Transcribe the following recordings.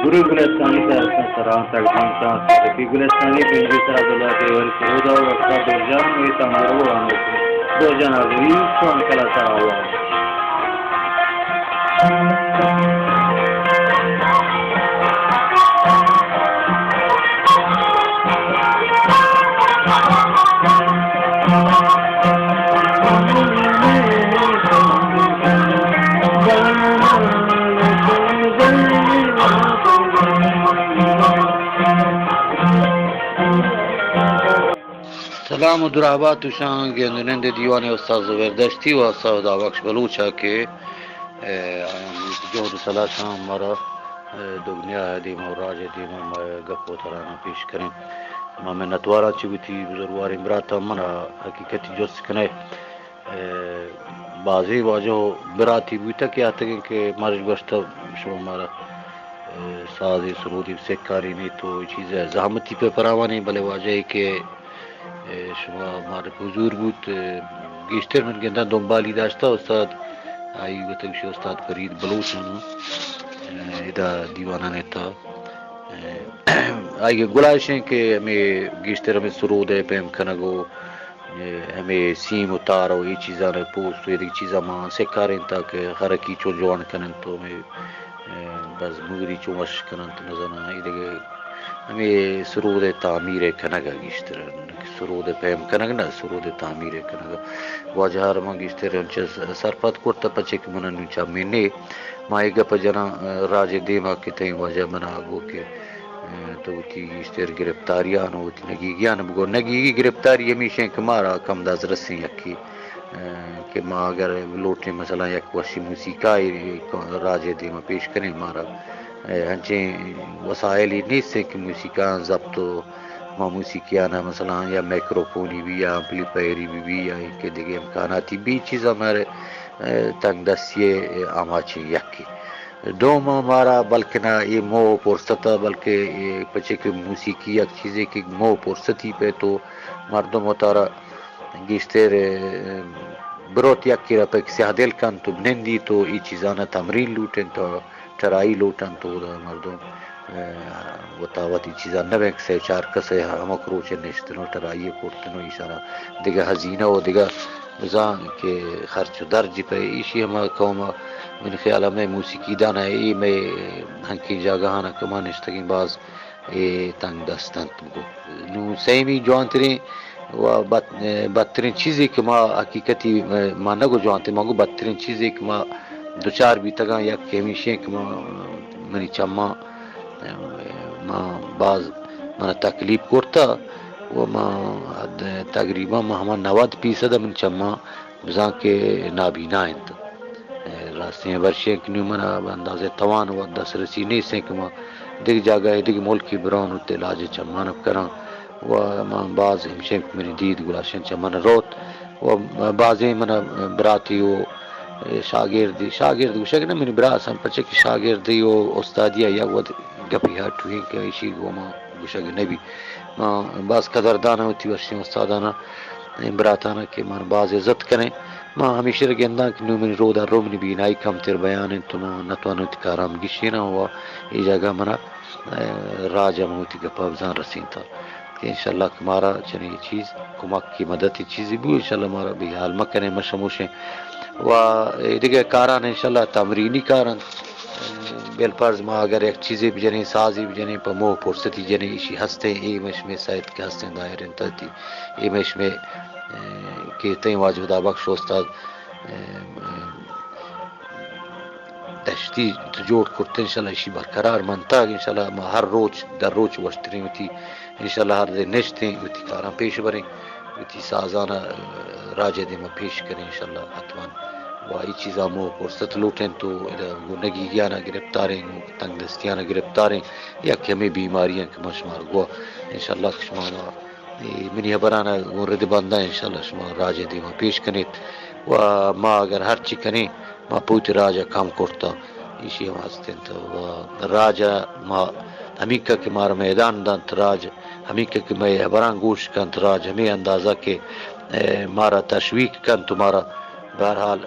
گروہ گلستانی سران تقدیم صدقی گلستانی پنجی عبداللہ دیور سرودا وقتا برجان ویتا مروان برجان آگوی سوان کلا سراوان سلام و درابات شان گندنند دیوان استاد زبردستی و استاد داوکش بلوچا که جهد صلاح شام مرا دنیا دیم و راج دیم گپ و ترانا پیش کریں ما میں نتوارا چوتی بزرگوار امراتا منا حقیقتی جس کنے بازی واجو براتی بوتا کیا تکیں کہ مارج بشتا شما مارا سازی سرودی سکاری نہیں تو چیزیں زحمتی پہ پراوانی بلے واجہ کہ شما مارک حضور بود گیشتر من گندن دنبالی داشتا استاد آئی گتوشی استاد فرید بلوچ ادا دیوانہ نیتا آئی گلائش ہیں کہ ہمیں گیشتر ہمیں سرود ہے پیم کنگو ہمیں سیم اتارا و یہ چیزاں نے پوسٹ یہ چیزاں ماں سکاریں تاک خرکی چو جوان کنن تو ہمیں بس موری چو مش کنن تو نظرنا یہ دیکھے ہمیں سرود تعمیر کنگا گیشتر سرود پیم کنگ نا سرود تعمیر کنگا واجہ رما گیشتر انچہ سرپت کرتا پچے کہ منہ نوچا مینے مائی گا پا جنا راج دیما کی تین واجہ منا گو کہ تو تی گیشتر گرفتاریان ہوتی نگیگیان بگو نگیگی گرفتاری ہمیشہ کہ مارا کم داز رسی یکی کہ ماں اگر لوٹے مثلا یک وشی موسیقائی راج دیما پیش کریں مارا ہنچیں وسائلی نہیں سے کہ موسیقیاں ضبط ما موسیقیانا مثلا یا میکروفونی بھی یا امپلی پیری بھی یا کہ دیگه امکاناتی بھی چیز ہمارے تنگ دستیے آماچی یکی دوم ہمارا بلکہ نہ یہ مو پرستا بلکہ یہ پچے کہ موسیقی یک چیزیں کہ مو پرستی پہ تو مردم اتارا گیشتر بروت یکی را پہ سیاہ دل کن تو بنندی تو یہ چیزانا تمرین لوٹن تو ٹرائی لوٹن تو مردم و تاوتی چیزا نویک سے چار کسے ہمک روچے نشتنو ٹرائیے پورتنو اشارہ دیگه حزینہ و دیگه زان کہ خرچ درجی پہ ایشی ہما قوم من خیال میں موسیقی دانا ہے ای میں ہنکی جاگہانا کما نشتگیں باز تنگ دستان نو سیمی جوان ترین و بدترین چیزی کہ ما حقیقتی ما نگو جوان ترین مانگو بدترین چیزی کہ ما دوچار بھی تگاں یک ہمیشہ کہ ما منی چما ما باز من تکلیف کرتا و ما تقریبا ما ہما 90% من چما بزان کے نابینا انت راستے ورشے کنیو منا اندازے توان و دس رسی نہیں سے کہ ما دیکھ جاگا ہے دیکھ ملکی بران ہوتے لاج چمانب کران و ما باز ہمشہ منی دید گلاشن چمان روت و بازیں من براتی و شاگرد گوشک نا منی برا سن پچے کہ شاگردی و استادیہ یا ود گپی ہٹ ہوئی کہ ایشی گوما گوشک نبی ما باز قدردانہ ہوتی ورشی استادانہ براتانہ کہ من باز عزت کریں ما ہمیشہ گندان کہ نو من رودا رومنی بھی نائی کم تیر بیان تو ما نتوانو تکارام گشی نہ ہوا یہ جگہ منا راجہ موتی گپا بزان رسین تھا کہ انشاءاللہ ہمارا چنی یہ چیز کمک کی مدد کی چیزی بھی انشاءاللہ ہمارا بھی حال مکنے مشموشیں و دیگه کاران انشاءاللہ تمرینی کاران بالفرض ما اگر ایک چیزی بجنی سازی بجنی پا مو پرستی جنی ایشی ہستے ای مش میں سائد کے ہستے دائر انتاتی ای مش میں کہ تین واجب دا بخش استاد دشتی جوڑ کرتے انشاءاللہ ایشی برقرار منتا انشاءاللہ ما ہر روز در روز وشترین ہوتی انشاءاللہ ہر دن نشتیں ہوتی کاران پیش بریں ہوتی سازانہ راجہ دے میں پیش کریں انشاءاللہ حتمان وائی چیزاں مو پرست لوٹیں تو نگی گیانا گرفتاریں تنگ دستیانا گرفتاریں یا کہ ہمیں بیماریاں کہ مشمار گوا انشاءاللہ شما منی حبرانا مورد بندہ انشاءاللہ شما راجہ دے میں پیش کریں و ما اگر ہر چی کریں ما پوت راجہ کام کرتا اسی ہم ہستیں تو راجہ ما ہمیں کہ مارا میدان دانت راج ہمیں کہ میں حبران گوش کنت راج ہمیں اندازہ کہ مارا تشویق کن تمہارا بہرحال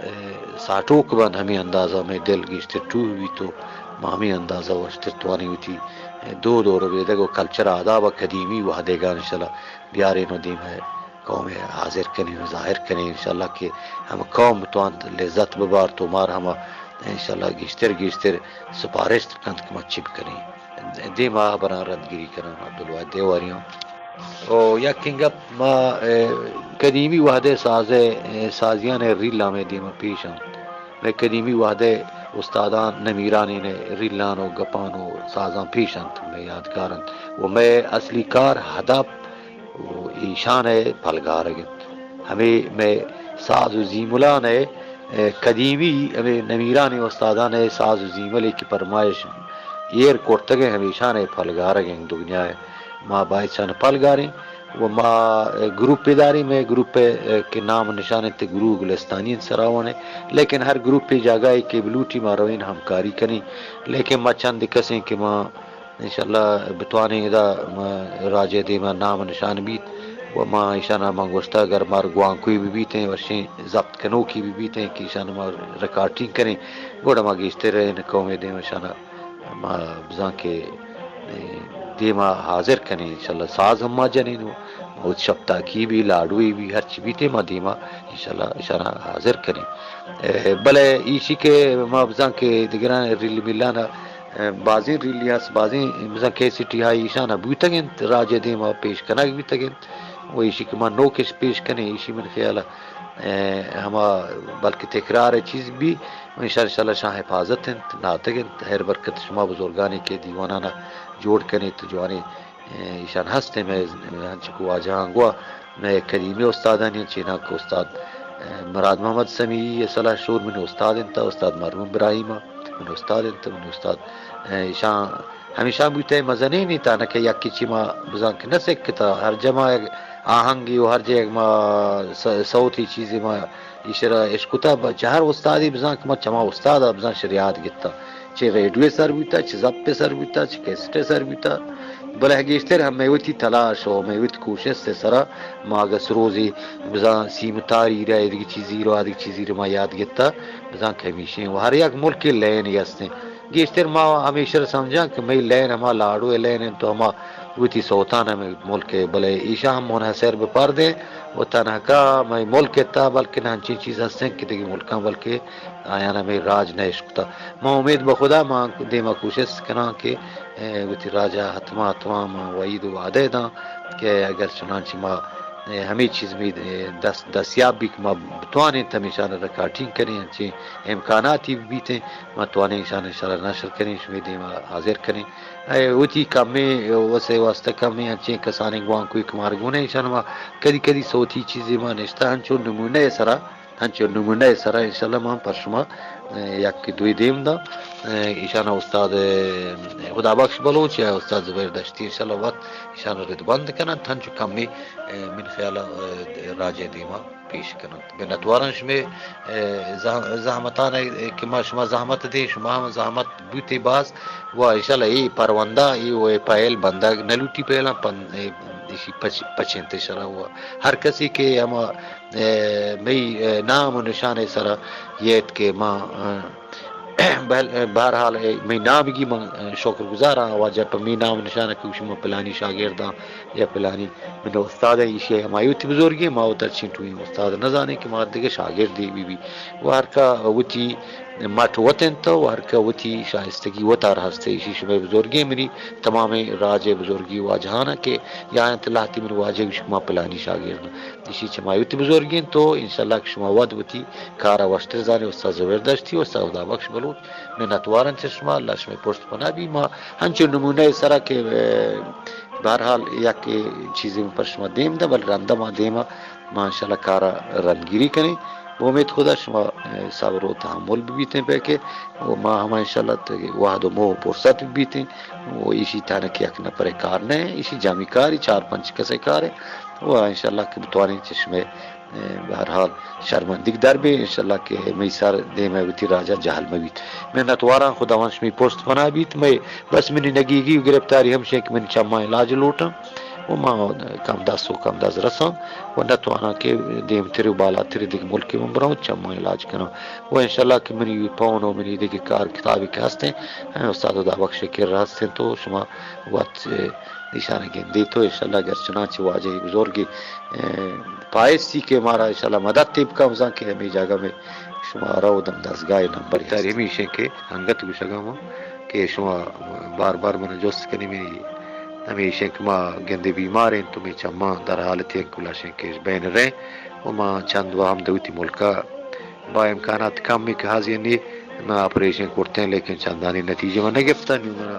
ساٹوک بند ہمیں اندازہ میں دل گیشتے ٹو ہوئی تو مامی اندازہ وشتر توانی ہوتی دو روی دگو کلچر آداب قدیمی وحدے گا انشاءاللہ بیارے نو دیم ہے قوم حاضر کریں ظاہر کریں انشاءاللہ کہ ہم قوم توان لذت ببار تو مار ہم انشاءاللہ گیشتر سپارش کند کما چپ کریں دیما بنا ردگیری کریں عبدالواحد دیواریوں او یقین گپ ما قدیمی وحدے سازیاں نے ریلا میں دیما پیشاں میں قدیمی وحدے استادان نمیرانی نے ریلان و گپان و سازاں پیشاں میں یادگارن وہ میں اصلی کار ہدف ایشان ہے پھلگار ہمیں میں ساز و زیملان ہے قدیمی ہمیں نمیرانی استادان ہے ساز و زیملے کی فرمائش یہ کوٹگے ہمیشہ نے پھلگار دنیا ہے ماں باعث شان پھلگاریں وہ ماں گروپ داری میں گروپ کے نام نشانے تے گرو گلستانی سراون ہے لیکن ہر گروپ پہ جگہ کہ بلوٹی ماروین ہمکاری کریں لیکن ماں چند کسیں کہ ماں انشاءاللہ بتوانے دا راجے دے ماں نام نشان بیت وہ ماں ایشانہ منگوشتا اگر مار گوان کوئی بھی بیتے ہیں ورشیں ضبط کنو کی بھی بیتے ہیں کہ ایشانہ مار ریکارڈنگ کریں گوڑا ماں گیشتے رہے قومیں دیں ایشانہ ماں بزاں کے دیما حاضر کریں انشاءاللہ ساز ہم ماں جنیں بہت شبتا کی بھی لاڈوئی بھی ہر چی بھی دیما دیما انشاءاللہ اشارہ حاضر کریں بلے ایشی کے ماں بزاں کے دگران ریلی ملانا بازیں ریلیاس بازیں بزاں کیسٹی ہائی ایشانہ بوتگیں راجے دیما پیش کناک بوتگیں وہ ایشی کے ماں نوکش پیش کریں ایشی من خیالہ ہما بلکہ تکرار چیز بھی انشاءاللہ شاہ حفاظت ہیں ناتگیں ہر برکت شما بزرگانی کے دیوانانہ جوڑ کریں تو جوانے ایشان ہستے میں چکو آجہاں گوا میں قدیمی استادانی چینا کو استاد مراد محمد سمیعی صلاح شور من استاد انتا استاد مرحوم ابراہیمہ من استاد انتا من استاد ایشان ہمیشہ بوتے مزنی نہیں تا نکہ یکی چی ما بزان کے نسکتا ہر جمع آہنگی و ہر جگہ ما صوتی چیزی ما اشرا اشکتا چہر استادی بزان کے ما چما استاد بزان شریعت گتا چھ ریڈیو سر بیتا چھ زب پہ سر بیتا چھ کیسٹ سر بیتا بلہ گیشتر ہم میوتی تلاش و میوتی کوشش سے سرا ماگس روزی بزان سیمتاری رہا ادھگی چیزی رو ادھگی چیزی رو ما یاد گتا بزان کمیشیں و ہر یک ملک لین یستیں گیشتر ما ہمیشہ سمجھا کہ میں لین ہما لاڑو لین تو ہما وتی سوتان ہمیں ملک بلے ایشا ہم منحصر بپار دیں وہ تنہا کا میں ملک تا بلکہ ہنچی چیز ہستیں کہ دیکھ ملکاں بلکہ آیانا میں راج نہ عشقتا میں امید بخدا ماں دیما کوشش کرنا کہ وتی راجہ حتما ما وعید و وعدے دا کہ اگر چنانچہ ما ہمیں چیز میں دستیاب بھی ما بتوانے تمیشان ریکارڈنگ کریں انچہ امکاناتی بھی تھیں ما توانے انشاءاللہ نشر کریں شمی دیما حاضر کریں وتی کمی وسے واسطہ کمی انچہ کسانے گوان کوئی کمار گونے انشاءاللہ کدی صوتی چیزیں ما نشتا ہنچو نمونے سرا انشاءاللہ ما پر شما یک دوی دیم دا ایشانہ استاد خدا بخش بلوچ یا استاد زبیر دشتی انشاءاللہ وقت ایشانہ رد بند کنن تھنچو کمی من خیال راجے دیما پیش کنن بنتوارنش میں زحمتان کہ ما شما زحمت دے شما ہم زحمت بیتے باز و انشاءاللہ ای پروندہ ای و پائل بندہ نلوٹی پہلا پچھنتے شرح ہوا ہر کسی کے ہما میں نام و نشان سرا یہ کہ ماں بہرحال میں نام کی شکر گزار ہوں واجہ پر میں نام نشان کہ شما پلانی شاگرداں یا پلانی میں استاد ایشی ہمایوتی بزرگی ما اتر چھنٹوئی استاد نہ جانے کہ مار دیگه شاگردی بھی وہ ہر کا وتی مٹ وطن تو ہر کا وتی شائستگی وتار ہستے ایشی شما بزرگی میری تمام راج بزرگی واجہانا کہ یا انتلاحتی من واجہ شما پلانی شاگرد ایشی چمایوتی بزرگی تو انشاءاللہ شما ود وتی کارا وشتر زانے استاد زبردست تھی استاد خدا بخش بلوچ میں نتوارن چشما اللہ شما پشت پنا بھی ما ہنچو نمونہ سرا کہ بہرحال یا کہ چیزیں پر شما دیم دا بل رندہ ما دیما ما انشاءاللہ کارا رنگیری کریں وہ امید خدا شما صبر و تحمل بھی بیتے ہیں پہ وہ ما ہما انشاءاللہ وحد و موہ پرسات بھی بیتے ہیں وہ ایشی تانا کی اکنا پر کار نہیں ایشی جامی کاری 4-5 کسے کار ہے وہ انشاءاللہ کہ بتوانی چشمے بہرحال شرمندگ در بھی انشاءاللہ کہ میں سار دے میں ویتی راجہ جہل میں بیت میں نتوارا خدا ونش میں پوست پنا بیت میں بس منی نگیگی گرفتاری ہمشہ کہ من چمہ علاج لوٹا وما كم داس وكم داس رسم ونتوانا كي ديم تري وبالا تري ديك ملك من براو چما علاج كنا وان شاء الله کہ منی پاؤنو منی دیکھ کار کتابی کے ہستے ہیں استاد دا بخش کے راستے تو شما وقت نشانہ گندی تو انشاءاللہ اگر چنانچہ واجہ بزرگی پائسی کے مارا انشاءاللہ مدد تیب کا مزان کہ ہمیں جگہ میں شما رو دم دستگاہ نمبر تاریمی شے کہ ہنگت گوشگاما کہ شما بار بار من جوست کنی میری ہمیشہ کہ ما گندے بیمار ہیں تو میں چما در حالت ہے کلا شنکیش بین رہے وما چند و ہم دوتی ملکہ با امکانات کم میں کہ حاضر نہیں میں آپریشن کرتے ہیں لیکن چندانی نتیجے میں نہیں گفتا نہیں میرا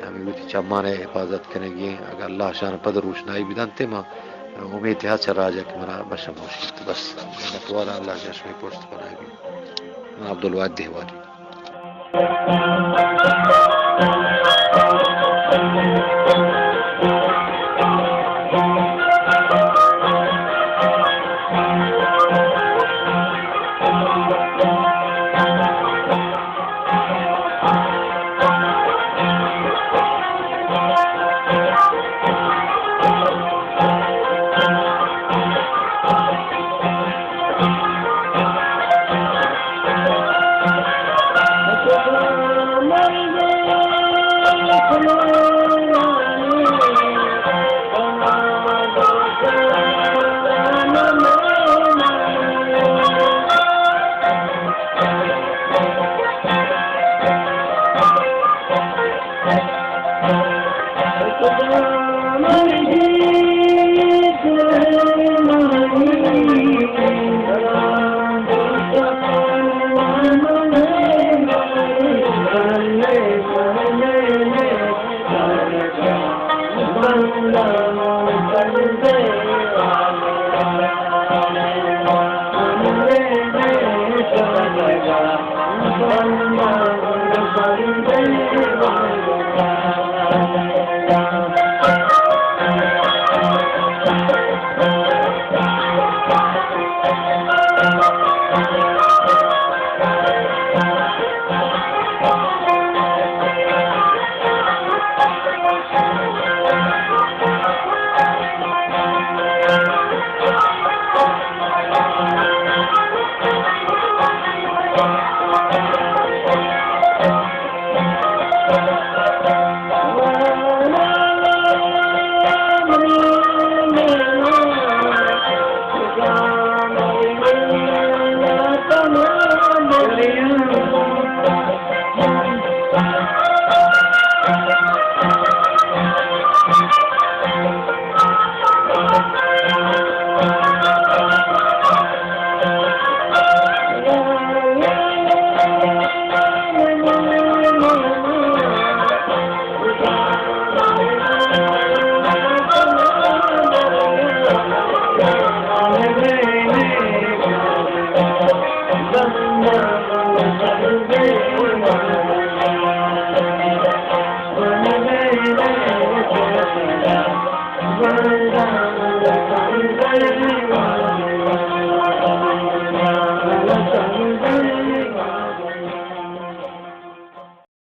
ہمیں دوتی چما نے حفاظت کرنے گئے اگر اللہ شان پدر روشنائی بدانتے ماں امید ہے چل راجہ کہ میرا بشم ہوشت بس نتوالا اللہ جشمی پوشت بنائے گی عبدالواد دیواری Thank you.